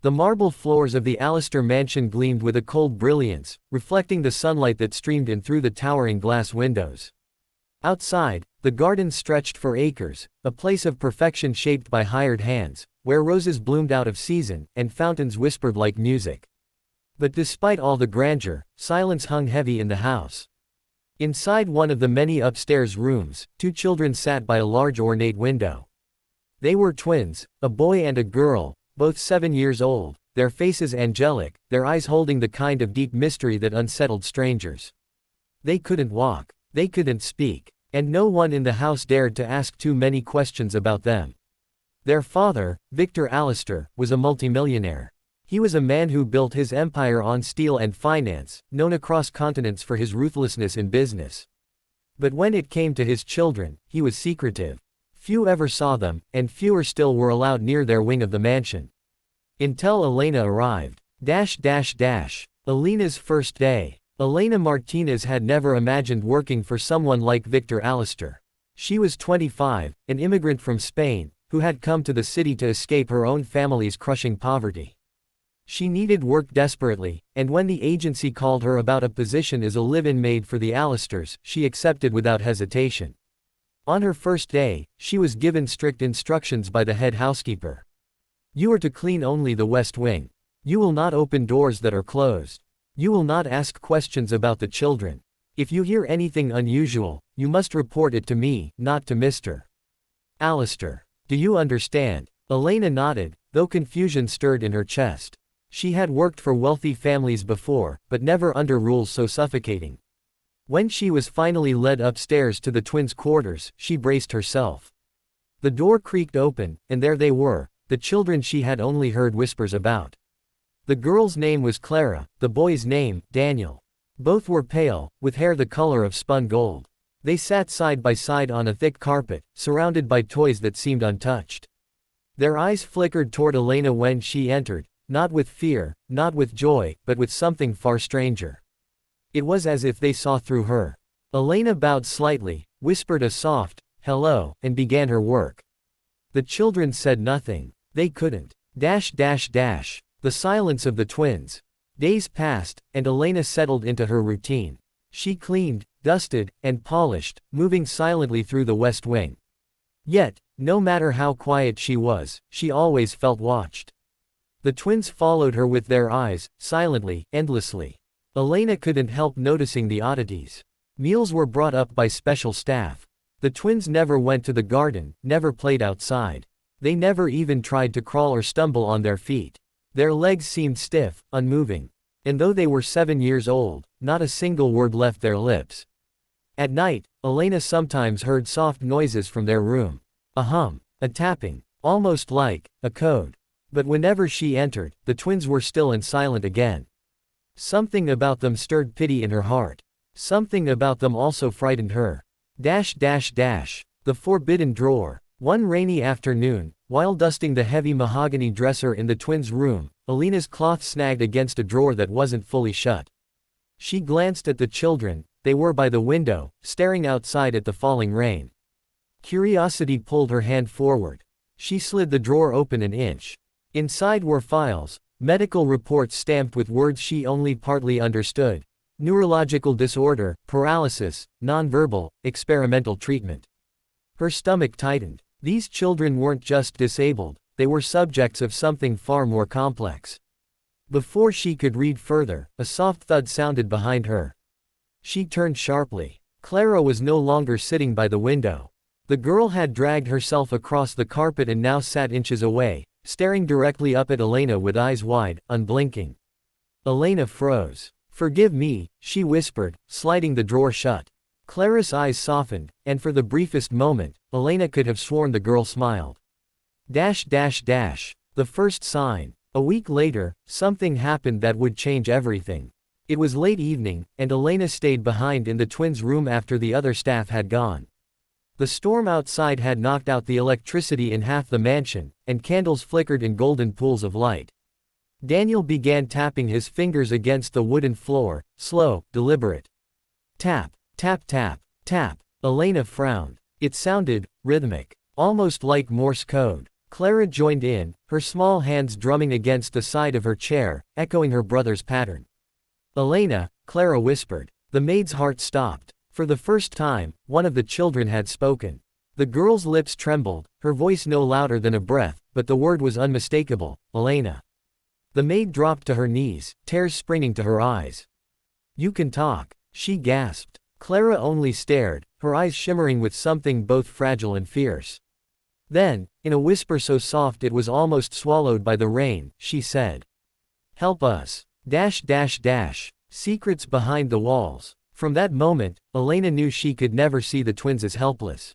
The marble floors of the Allister mansion gleamed with a cold brilliance, reflecting the sunlight that streamed in through the towering glass windows. Outside, the garden stretched for acres, a place of perfection shaped by hired hands, where roses bloomed out of season, and fountains whispered like music. But despite all the grandeur, silence hung heavy in the house. Inside one of the many upstairs rooms, two children sat by a large ornate window. They were twins, a boy and a girl, both 7 years old, their faces angelic, their eyes holding the kind of deep mystery that unsettled strangers. They couldn't walk, they couldn't speak, and no one in the house dared to ask too many questions about them. Their father, Victor Allister, was a multimillionaire. He was a man who built his empire on steel and finance, known across continents for his ruthlessness in business. But when it came to his children, he was secretive. Few ever saw them, and fewer still were allowed near their wing of the mansion. Until Elena arrived. Elena's first day. Elena Martinez had never imagined working for someone like Victor Allister. She was 25, an immigrant from Spain, who had come to the city to escape her own family's crushing poverty. She needed work desperately, and when the agency called her about a position as a live-in maid for the Allisters, she accepted without hesitation. On her first day, she was given strict instructions by the head housekeeper. You are to clean only the west wing. You will not open doors that are closed. You will not ask questions about the children. If you hear anything unusual, you must report it to me, not to Mr. Allister. Do you understand? Elena nodded, though confusion stirred in her chest. She had worked for wealthy families before, but never under rules so suffocating. When she was finally led upstairs to the twins' quarters, she braced herself. The door creaked open, and there they were, the children she had only heard whispers about. The girl's name was Clara, the boy's name, Daniel. Both were pale, with hair the color of spun gold. They sat side by side on a thick carpet, surrounded by toys that seemed untouched. Their eyes flickered toward Elena when she entered, not with fear, not with joy, but with something far stranger. It was as if they saw through her. Elena bowed slightly, whispered a soft, hello, and began her work. The children said nothing. They couldn't. The silence of the twins. Days passed, and Elena settled into her routine. She cleaned, dusted, and polished, moving silently through the west wing. Yet, no matter how quiet she was, she always felt watched. The twins followed her with their eyes, silently, endlessly. Elena couldn't help noticing the oddities. Meals were brought up by special staff. The twins never went to the garden, never played outside. They never even tried to crawl or stumble on their feet. Their legs seemed stiff, unmoving. And though they were 7 years old, not a single word left their lips. At night, Elena sometimes heard soft noises from their room. A hum, a tapping, almost like a code. But whenever she entered, the twins were still and silent again. Something about them stirred pity in her heart. Something about them also frightened her. The forbidden drawer. One rainy afternoon, while dusting the heavy mahogany dresser in the twins' room, Elena's cloth snagged against a drawer that wasn't fully shut. She glanced at the children. They were by the window, staring outside at the falling rain. Curiosity pulled her hand forward. She slid the drawer open an inch. Inside were files, medical reports stamped with words she only partly understood. Neurological disorder, paralysis, nonverbal, experimental treatment. Her stomach tightened. These children weren't just disabled, they were subjects of something far more complex. Before she could read further, a soft thud sounded behind her. She turned sharply. Clara was no longer sitting by the window. The girl had dragged herself across the carpet and now sat inches away, staring directly up at Elena with eyes wide, unblinking. Elena froze. "Forgive me," she whispered, sliding the drawer shut. Clara's eyes softened, and for the briefest moment, Elena could have sworn the girl smiled. The first sign. A week later, something happened that would change everything. It was late evening, and Elena stayed behind in the twins' room after the other staff had gone. The storm outside had knocked out the electricity in half the mansion, and candles flickered in golden pools of light. Daniel began tapping his fingers against the wooden floor, slow, deliberate. Tap, tap, tap, tap. Elena frowned. It sounded rhythmic, almost like Morse code. Clara joined in, her small hands drumming against the side of her chair, echoing her brother's pattern. Elena, Clara whispered. The maid's heart stopped. For the first time, one of the children had spoken. The girl's lips trembled, her voice no louder than a breath, but the word was unmistakable, Elena. The maid dropped to her knees, tears springing to her eyes. You can talk, she gasped. Clara only stared, her eyes shimmering with something both fragile and fierce. Then, in a whisper so soft it was almost swallowed by the rain, she said. Help us. Secrets behind the walls. From that moment, Elena knew she could never see the twins as helpless.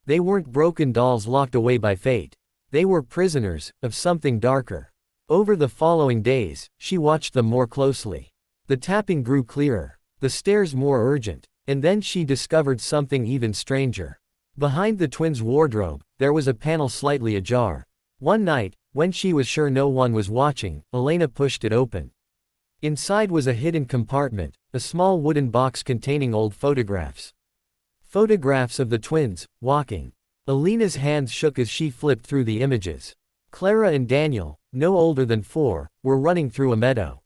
They weren't broken dolls locked away by fate. They were prisoners of something darker. Over the following days, she watched them more closely. The tapping grew clearer, the stares more urgent, and then she discovered something even stranger. Behind the twins' wardrobe, there was a panel slightly ajar. One night, when she was sure no one was watching, Elena pushed it open. Inside was a hidden compartment, a small wooden box containing old photographs. Photographs of the twins, walking. Elena's hands shook as she flipped through the images. Clara and Daniel, no older than 4, were running through a meadow.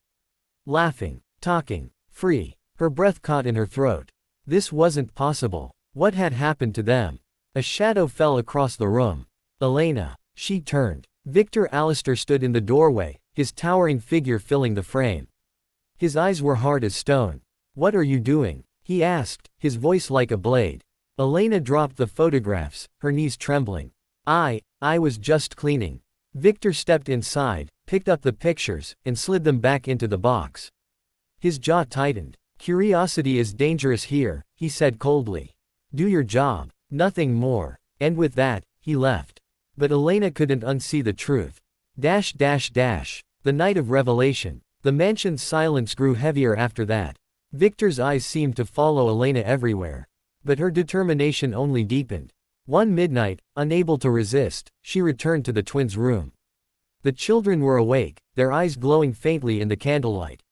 Laughing, talking, free. Her breath caught in her throat. This wasn't possible. What had happened to them? A shadow fell across the room. Elena. She turned. Victor Allister stood in the doorway, his towering figure filling the frame. His eyes were hard as stone. What are you doing? He asked, his voice like a blade. Elena dropped the photographs, her knees trembling. I was just cleaning. Victor stepped inside, picked up the pictures, and slid them back into the box. His jaw tightened. Curiosity is dangerous here, he said coldly. Do your job. Nothing more. And with that, he left. But Elena couldn't unsee the truth. The night of revelation. The mansion's silence grew heavier after that. Victor's eyes seemed to follow Elena everywhere. But her determination only deepened. One midnight, unable to resist, she returned to the twins' room. The children were awake, their eyes glowing faintly in the candlelight.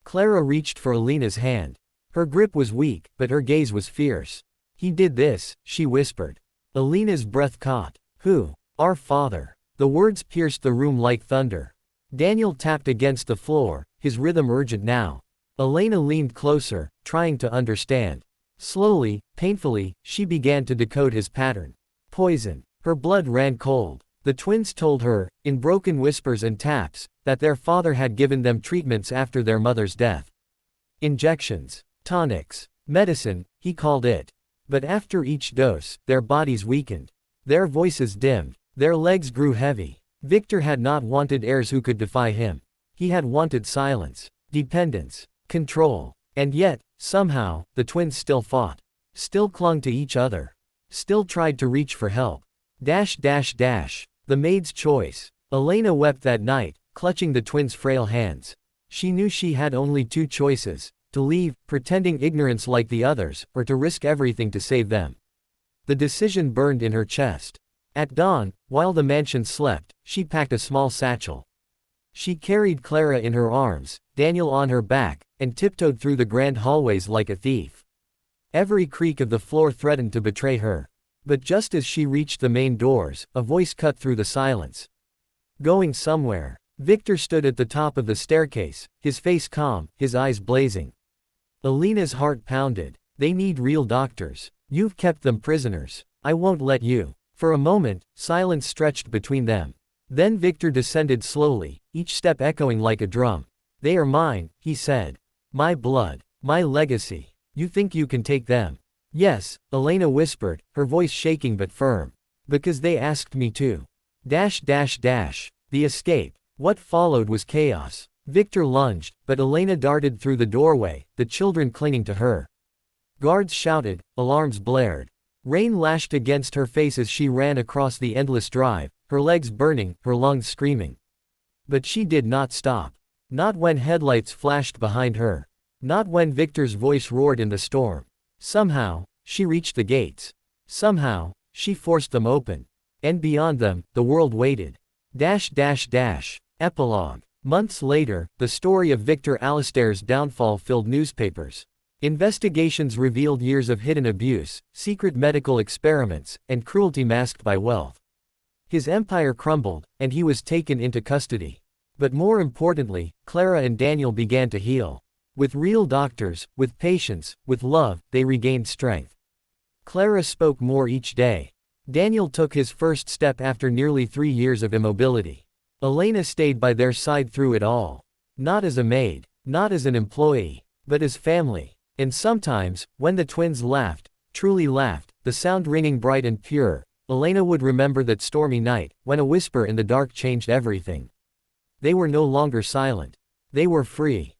Clara reached for Elena's hand. Her grip was weak, but her gaze was fierce. He did this, she whispered. Elena's breath caught. Who? Our father. The words pierced the room like thunder. Daniel tapped against the floor, his rhythm urgent now. Elena leaned closer, trying to understand. Slowly, painfully, she began to decode his pattern. Poison. Her blood ran cold. The twins told her, in broken whispers and taps, that their father had given them treatments after their mother's death. Injections. Tonics. Medicine, he called it. But after each dose, their bodies weakened. Their voices dimmed. Their legs grew heavy. Victor had not wanted heirs who could defy him. He had wanted silence, dependence, control. And yet, somehow, the twins still fought. Still clung to each other. Still tried to reach for help. The maid's choice. Elena wept that night, clutching the twins' frail hands. She knew she had only 2 choices. To leave, pretending ignorance like the others, or to risk everything to save them. The decision burned in her chest. At dawn, while the mansion slept, she packed a small satchel. She carried Clara in her arms, Daniel on her back, and tiptoed through the grand hallways like a thief. Every creak of the floor threatened to betray her. But just as she reached the main doors, a voice cut through the silence. Going somewhere. Victor stood at the top of the staircase, his face calm, his eyes blazing. Elena's heart pounded. They need real doctors. You've kept them prisoners. I won't let you. For a moment, silence stretched between them. Then Victor descended slowly, each step echoing like a drum. They are mine, he said. My blood. My legacy. You think you can take them? Yes, Elena whispered, her voice shaking but firm. Because they asked me to. The escape. What followed was chaos. Victor lunged, but Elena darted through the doorway, the children clinging to her. Guards shouted, alarms blared. Rain lashed against her face as she ran across the endless drive, her legs burning, her lungs screaming. But she did not stop. Not when headlights flashed behind her. Not when Victor's voice roared in the storm. Somehow, she reached the gates. Somehow, she forced them open. And beyond them, the world waited. Epilogue. Months later, the story of Victor Allister's downfall filled newspapers. Investigations revealed years of hidden abuse, secret medical experiments, and cruelty masked by wealth. His empire crumbled, and he was taken into custody. But more importantly, Clara and Daniel began to heal. With real doctors, with patience, with love, they regained strength. Clara spoke more each day. Daniel took his first step after nearly 3 years of immobility. Elena stayed by their side through it all. Not as a maid, not as an employee, but as family. And sometimes, when the twins laughed, truly laughed, the sound ringing bright and pure, Elena would remember that stormy night, when a whisper in the dark changed everything. They were no longer silent. They were free.